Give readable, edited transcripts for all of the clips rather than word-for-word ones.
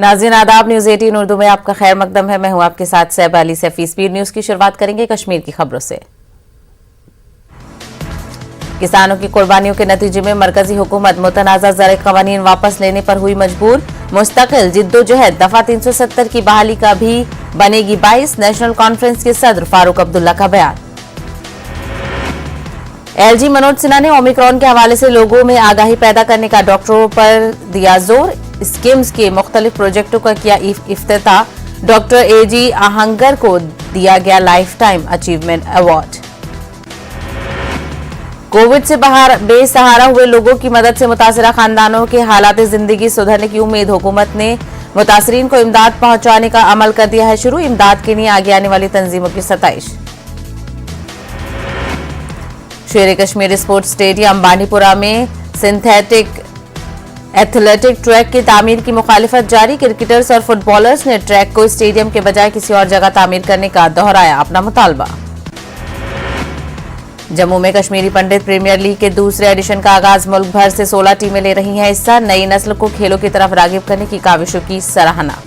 नाज़रीन आदाब, न्यूज़ 18 उर्दू में आपका खैर मकदम है। मैं हूं आपके साथ सैयबा अली सैफी। स्पीड न्यूज़ की शुरुआत करेंगे कश्मीर की खबरों से। किसानों की कुर्बानियों के नतीजे में मरकजी हुकूमत मुतनाज़ा ज़राई क़वानीन वापस लेने पर हुई मजबूर। मुस्तकिल जिद्दोजहद दफा 370 की बहाली का भी बनेगी बाइस। नेशनल कॉन्फ्रेंस के सदर फारूक अब्दुल्ला का बयान। एलजी मनोज सिन्हा ने ओमिक्रॉन के हवाले से लोगों में आगाही पैदा करने का डॉक्टरों पर दिया जोर। स्किम्स के मुख्तलिफ प्रोजेक्टों का किया इफ्तिताह। डॉक्टर एजी आहंगर को दिया गया life time achievement award. Covid से बेसहारा हुए लोगों की मदद से मुतासिरा खानदानों के हालात जिंदगी सुधरने की उम्मीद। हुकूमत ने मुतासरीन को इमदाद पहुंचाने का अमल कर दिया है शुरू। इमदाद के लिए आगे आने वाली तंजीमों की सताइश। शेर कश्मीर स्पोर्ट्स स्टेडियम बांडीपुरा में सिंथेटिक एथलेटिक ट्रैक की तामीर की मुखालिफत जारी। क्रिकेटर्स और फुटबॉलर्स ने ट्रैक को स्टेडियम के बजाय किसी और जगह तामीर करने का दोहराया अपना मुतालबा। जम्मू में कश्मीरी पंडित प्रीमियर लीग के दूसरे एडिशन का आगाज। मुल्क भर से 16 टीमें ले रही हैं हिस्सा। नई नस्ल को खेलों की तरफ रागिब करने की काविशों की सराहना।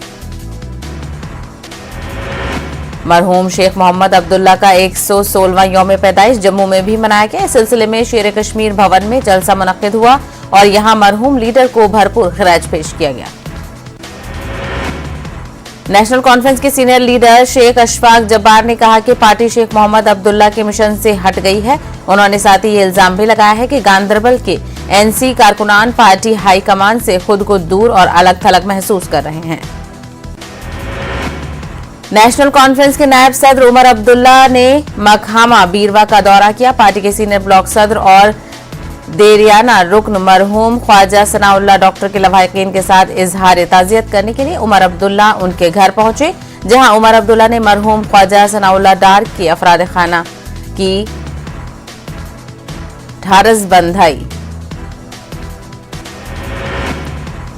मरहूम शेख मोहम्मद अब्दुल्ला का 116वां यौम पैदाइश जम्मू में भी मनाया गया। इस सिलसिले में शेर कश्मीर भवन में जलसा मुनक्किद हुआ और यहां मरहूम लीडर को भरपूर खिराज पेश किया गया। नेशनल कॉन्फ्रेंस के सीनियर लीडर शेख अशफाक जब्बार ने कहा कि पार्टी शेख मोहम्मद अब्दुल्ला के मिशन से हट गई है। उन्होंने साथ ही ये इल्जाम भी लगाया है कि गांदरबल के एनसी कारकुनान पार्टी हाईकमान से खुद को दूर और अलग थलग महसूस कर रहे हैं। नेशनल कॉन्फ्रेंस के नायब सदर उमर अब्दुल्ला ने मकहामा बीरवा का दौरा किया। पार्टी के सीनियर ब्लॉक सदर और देरियाना रुकन मरहूम ख्वाजा सनाउल्लाह डॉक्टर के लवाहिकीन के साथ इजहार ताजियत करने के लिए उमर अब्दुल्ला उनके घर पहुंचे, जहां उमर अब्दुल्ला ने मरहूम ख्वाजा सनाउल्लाह डार की अफराद खाना की ढारस बंधाई।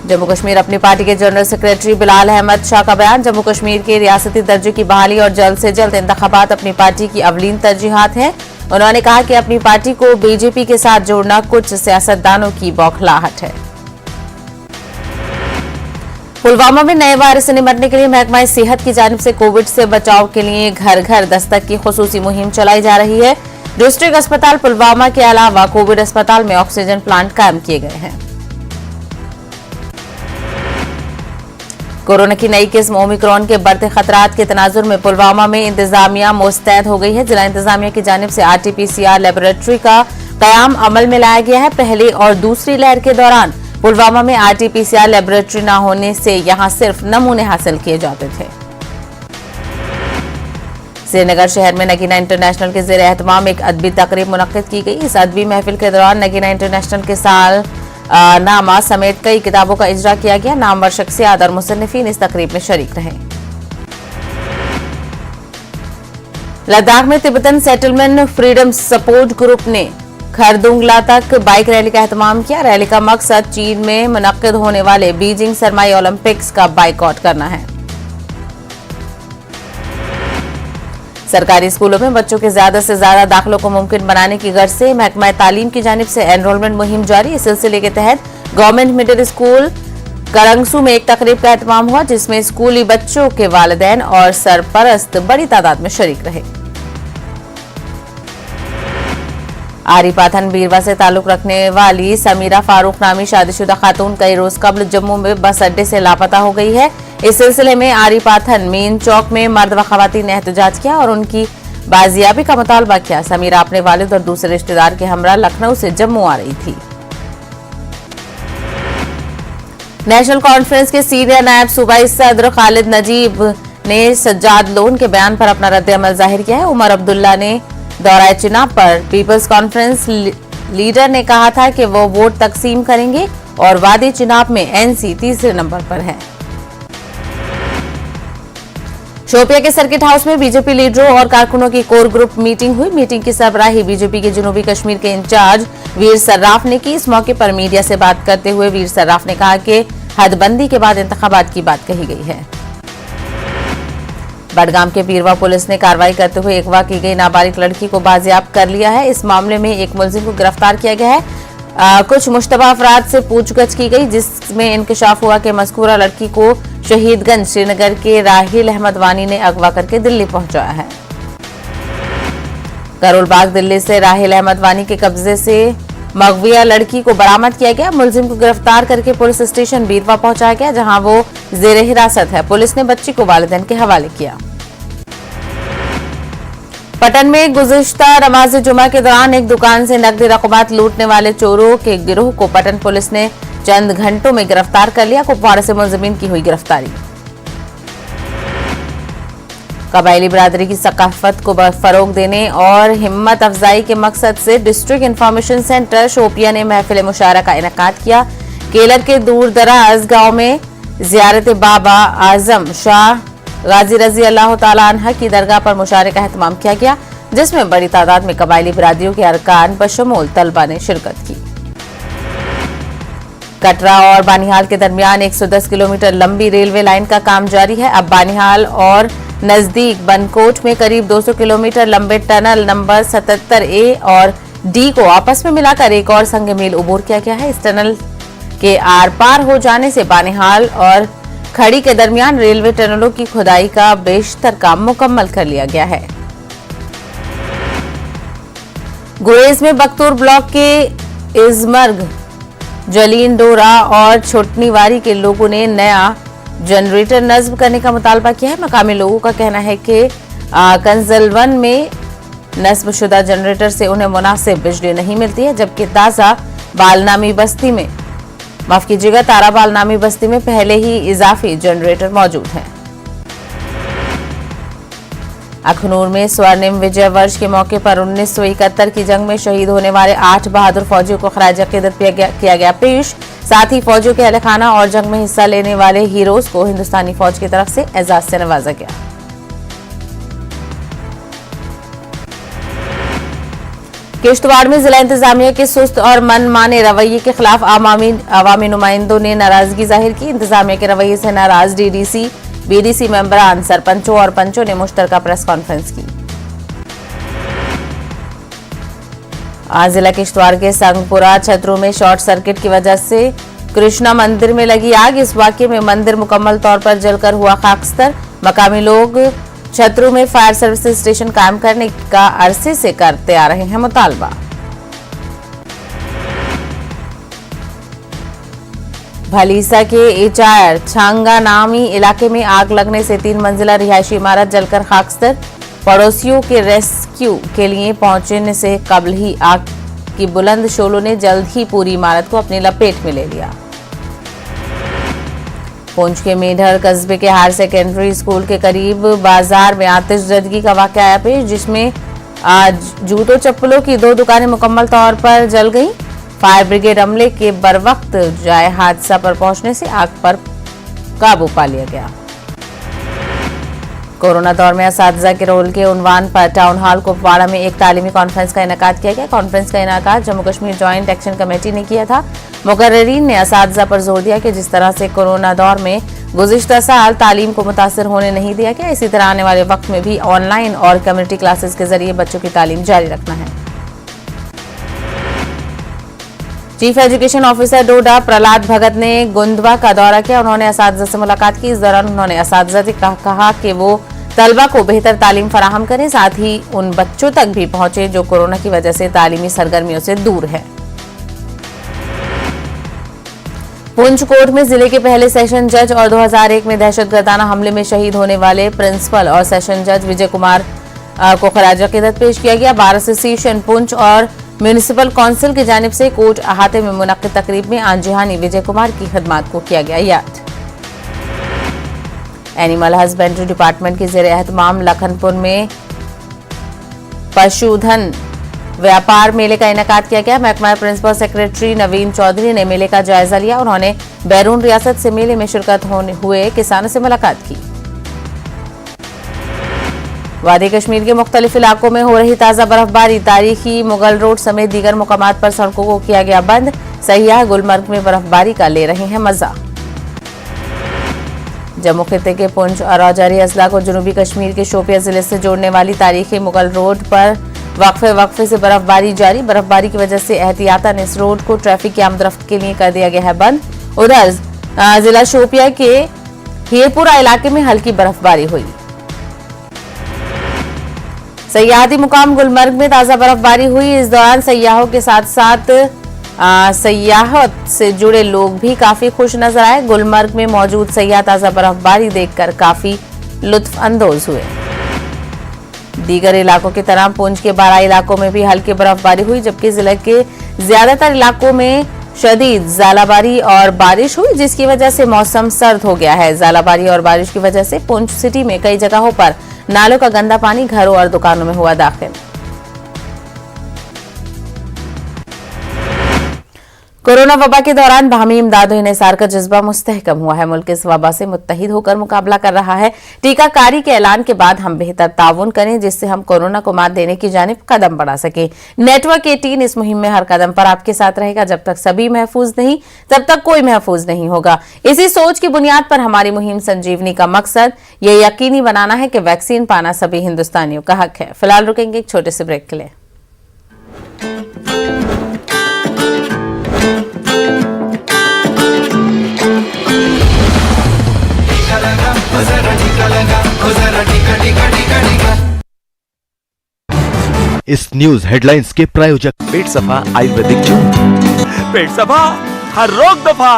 जम्मू कश्मीर अपनी पार्टी के जनरल सेक्रेटरी बिलाल अहमद शाह का बयान। जम्मू कश्मीर के रियासती दर्जे की बहाली और जल्द से जल्द इंतखाबात अपनी पार्टी की अवलीन तरजीहात हैं। उन्होंने कहा कि अपनी पार्टी को बीजेपी के साथ जोड़ना कुछ सियासतदानों की बौखलाहट है। पुलवामा में नए वायरस से निपटने के लिए महकमा सेहत की जानिब से कोविड से बचाव के लिए घर घर दस्तक की खुसूसी मुहिम चलाई जा रही है। डिस्ट्रिक्ट अस्पताल पुलवामा के अलावा कोविड अस्पताल में ऑक्सीजन प्लांट कायम किए गए हैं। कोरोना की नई किस्म ओमिक्रॉन के बढ़ते खतरात के तनाजुर में पुलवामा में इंतजामिया मुस्तैद हो गई है। जिला इंतजामिया की जानिब से RT-PCR लेबोरेटरी का कयाम अमल में लाया गया है। पहली और दूसरी लहर के दौरान पुलवामा में RT-PCR लेबोरेटरी न होने से यहां सिर्फ नमूने हासिल किए जाते थे। श्रीनगर शहर में नगीना इंटरनेशनल के ज़ेर एहतमाम एक अदबी तकरीब मुनक्किद की गई। इस अदबी महफिल के दौरान नगीना इंटरनेशनल के साल नामा समेत कई किताबों का इजरा किया गया। नामवर शख्सियात और मुसन्निफीन इस तकरीब में शरीक रहे। लद्दाख में Tibetan settlement freedom support group ने खरदुंगला तक बाइक रैली का एहतमाम किया। रैली का मकसद चीन में मुनक्किद होने वाले बीजिंग सरमाई ओलंपिक्स का बाइकआउट करना है। सरकारी स्कूलों में बच्चों के ज्यादा से ज्यादा दाखिलों को मुमकिन बनाने की गर्ज से महकमा तालीम की जानिब से एनरोलमेंट मुहिम जारी। इस सिलसिले के तहत गवर्नमेंट मिडिल स्कूल करंगसू में एक तकरीब का एहतमाम हुआ, जिसमें स्कूली बच्चों के वालिदैन और सरपरस्त बड़ी तादाद में शरीक रहे। आरीपाथन बीरवा से ताल्लुक रखने वाली समीरा फारूक नामी शादीशुदा खातून कई रोज कबल जम्मू में बस अड्डे से लापता हो गई है। इस सिलसिले में आरीपाथन मेन चौक में मर्द व खवातीन ने एहतजाज किया और उनकी बाजियाबी का मुतालबा किया। समीरा अपने वालिद और दूसरे रिश्तेदार के हमरा लखनऊ से जम्मू आ रही थी। नेशनल कॉन्फ्रेंस के सीनियर नायब सूबाई सदर खालिद नजीब ने सज्जाद लोन के बयान पर अपना रद्द-ए-अमल जाहिर किया है। उमर अब्दुल्ला ने दौराए चिनाब पर पीपल्स कॉन्फ्रेंस लीडर ने कहा था कि वो वोट तकसीम करेंगे और वादी चिनाब में एनसी तीसरे नंबर पर है। शोपिया के सर्किट हाउस में बीजेपी लीडरों और कारकुनों की कोर ग्रुप मीटिंग हुई। मीटिंग की सरबराही बीजेपी के जनूबी कश्मीर के इंचार्ज वीर सर्राफ ने की। इस मौके पर मीडिया से बात करते हुए वीर सर्राफ ने कहा कि हदबंदी के बाद इंतखाबात की बात कही गई है। बडगाम के बीरवा पुलिस ने कार्रवाई करते हुए अगवा की गई नाबालिग लड़की को बाजियाब कर लिया है। इस मामले में एक मुलजिम को गिरफ्तार किया गया है। कुछ मुश्तबा अफराद से पूछगछ की गई, जिसमें इंकशाफ हुआ कि मज़कूरा लड़की को शहीदगंज श्रीनगर के राहिल अहमद वानी ने अगवा करके दिल्ली पहुंचाया है। करोल बाग दिल्ली से राहिल अहमद वानी के कब्जे से मगविया लड़की को बरामद किया गया। मुलजिम को गिरफ्तार करके पुलिस स्टेशन बीरवा पहुंचाया गया, जहां वो जेर हिरासत है। पुलिस ने बच्ची को वालिदैन के हवाले किया। पटन में गुज़िश्ता नमाज जुमा के दौरान एक दुकान से नकदी रकमात लूटने वाले चोरों के गिरोह को पटन पुलिस ने चंद घंटों में गिरफ्तार कर लिया। कुपवाड़ा से मुलजिमीन की हुई गिरफ्तारी। कबायली बिरादरी की सकाफत को फरोग देने और हिम्मत अफजाई के मकसद से डिस्ट्रिक्ट इंफॉर्मेशन सेंटर शोपिया ने महफिल मुशायरा का इनेकाद किया। केलर के दूर दराज गांव में जियारत बाबा आजम शाह गाजी रजी अल्लाह तआला अन्हा की दरगाह पर मुशायरे का एहतमाम किया गया, जिसमें बड़ी तादाद में कबायली बिरादरियों के अरकान बशमूल तलबा ने शिरकत की। कटरा और बानिहाल के दरमियान 110 किलोमीटर लंबी रेलवे लाइन का काम जारी है। अब बानिहाल और नजदीक बनकोट में करीब 200 किलोमीटर लंबे टनल नंबर 77A और D को आपस में मिलाकर एक और संग मील उबूर किया गया है। इस टनल के आर पार हो जाने से बानिहाल और खड़ी के दरमियान रेलवे टनलों की खुदाई का बेशतर काम मुकम्मल कर लिया गया है। गुरेज में बख्तूर ब्लॉक के इजमर्ग, जलीन डोरा और छोटनीवारी के लोगों ने नया जनरेटर नस्ब करने का मुतालबा किया है। मकामी लोगों का कहना है कि कंजलवन में नस्बशुदा जनरेटर से उन्हें मुनासिब बिजली नहीं मिलती है, जबकि ताराबाल नामी बस्ती में पहले ही इजाफी जनरेटर मौजूद हैं। अखनूर में स्वर्णिम विजय वर्ष के मौके पर 1971 की जंग में शहीद होने वाले 8 बहादुर फौजियों को खराज अकीदत किया गया पेश। साथ ही फौजियों के अहलखाना और जंग में हिस्सा लेने वाले हीरोज को हिंदुस्तानी फौज की तरफ से एजाज से नवाजा गया। किश्तवाड़ में जिला इंतजामिया के सुस्त और मनमाने रवैये के खिलाफ अवामी नुमाइंदों ने नाराजगी जाहिर की। इंतजामिया के रवैये से नाराज डीडीसी, बीडीसी मेंबरान, सरपंचों और पंचों ने मुश्तरका प्रेस कॉन्फ्रेंस की। आज जिला किश्तवाड़ के संगपुरा छतरू में शॉर्ट सर्किट की वजह से कृष्णा मंदिर में लगी आग। इस वाकये में मंदिर मुकम्मल तौर पर जलकर हुआ खाकस्तर। मकामी लोग छतरू में फायर सर्विस स्टेशन कायम करने का अरसे से करते आ रहे हैं मुतालबा। भलीसा के एचायर छांगा नामी इलाके में आग लगने से 3 मंजिला रिहायशी इमारत जलकर खाकस्तर। पड़ोसियों के रेस्क्यू के लिए पहुंचने से कबल ही आग की बुलंद शोलों ने जल्द ही पूरी इमारत को अपनी लपेट में ले लिया। पुंछ के मेढर कस्बे के हायर सेकेंडरी स्कूल के करीब बाजार में आतिशजदगी का वाकया आया पेश, जिसमें आज जूतों चप्पलों की 2 दुकानें मुकम्मल तौर पर जल गईं। फायर ब्रिगेड अमले के बरवक्त जाए हादसा पर पहुंचने से आग पर काबू पा लिया गया। कोरोना दौर में असातिज़ा के रोल के उन्वान पर टाउन हॉल कुपवाड़ा में एक तालीमी कॉन्फ्रेंस का इनेकाद किया गया। कॉन्फ्रेंस का इनेकाद Jammu Kashmir joint action committee ने किया था। मुकर्ररीन ने असातिज़ा पर जोर दिया कि जिस तरह से कोरोना दौर में गुज़िश्ता साल तालीम को मुतासर होने नहीं दिया गया, इसी तरह आने वाले वक्त में भी ऑनलाइन और कम्युनिटी क्लासेस के जरिए बच्चों की तालीम जारी रखना है। चीफ एजुकेशन ऑफिसर डोडा प्रहलाद भगत ने गुंदवा का दौरा किया। उन्होंने असातिज़ा से मुलाकात की। इस दौरान उन्होंने असातिज़ा से कहा कि वो तलबा को बेहतर तालीम फराहम करें, साथ ही उन बच्चों तक भी पहुंचे जो कोरोना की वजह से तालीमी सरगर्मियों से दूर है। पुंछ कोर्ट में जिले के पहले सेशन जज और 2001 में दहशतगर्दाना हमले में शहीद होने वाले प्रिंसिपल और सेशन जज विजय कुमार को खराज अकीदत पेश किया गया। बार एसोसिएशन पुंछ और म्यूनिसिपल काउंसिल की जानिब से कोर्ट अहाते में मुनक्किद तकरीब में आंजिहानी विजय कुमार की खिदमत को किया गया याद। एनिमल हस्बेंड्री डिपार्टमेंट के जेर एहतमाम लखनपुर में पशुधन व्यापार मेले का इनेकाद किया गया। महकमा प्रिंसिपल सेक्रेटरी नवीन चौधरी ने मेले का जायजा लिया। उन्होंने बैरून रियासत से मेले में शिरकत हुए किसानों से मुलाकात की। वादी कश्मीर के मुख्तलिफ इलाकों में हो रही ताज़ा बर्फबारी, तारीखी मुगल रोड समेत दीगर मुकामात पर सड़कों को किया गया बंद। सयाह गुलमर्ग में बर्फबारी का ले रहे हैं मजा। जम्मू खित्ते के पुंछ और राजौरी अजला को जनूबी कश्मीर के शोपिया जिले से जोड़ने वाली तारीखी मुगल रोड पर वक्फे से बर्फबारी जारी। बर्फबारी की वजह से एहतियातन इस रोड को ट्रैफिक की आमदरफ्त के लिए कर दिया गया है बंद। उधर जिला शोपिया के हीरपुरा इलाके में हल्की बर्फबारी हुई। सयाहती मुकाम गुलमर्ग में ताजा बर्फबारी हुई। इस दौरान सयाहों के साथ साथ सयाहत से जुड़े लोग भी काफी खुश नजर आए। गुलमर्ग में मौजूद सयाह ताजा बर्फबारी देखकर काफी लुत्फ अंदोज हुए। दीगर इलाकों की तरह पुंछ के 12 इलाकों में भी हल्की बर्फबारी हुई, जबकि जिले के ज्यादातर इलाकों में शदीद ज़ालाबारी और बारिश हुई, जिसकी वजह से मौसम सर्द हो गया है। ज़ालाबारी और बारिश की वजह से पुंछ सिटी में कई जगहों पर नालों का गंदा पानी घरों और दुकानों में हुआ दाखिल। कोरोना वबा के दौरान बाहमी इमदाद और इंसार का जज्बा मुस्तहकम हुआ है। मुल्क इस वबा से मुत्तहिद होकर मुकाबला कर रहा है। टीकाकारी के ऐलान के बाद हम बेहतर ताउन करें, जिससे हम कोरोना को मात देने की जानिब कदम बढ़ा सके। नेटवर्क 18 इस मुहिम में हर कदम पर आपके साथ रहेगा। जब तक सभी महफूज नहीं, तब तक कोई महफूज नहीं होगा। इसी सोच की बुनियाद पर हमारी मुहिम संजीवनी का मकसद ये यकीनी बनाना है कि वैक्सीन पाना सभी हिंदुस्तानियों का हक है। फिलहाल रुकेंगे एक छोटे से ब्रेक के लिए। इस न्यूज हेडलाइंस के प्रायोजक पेट सफा आयुर्वेदिक जून, पेट सफा हर रोग दफा।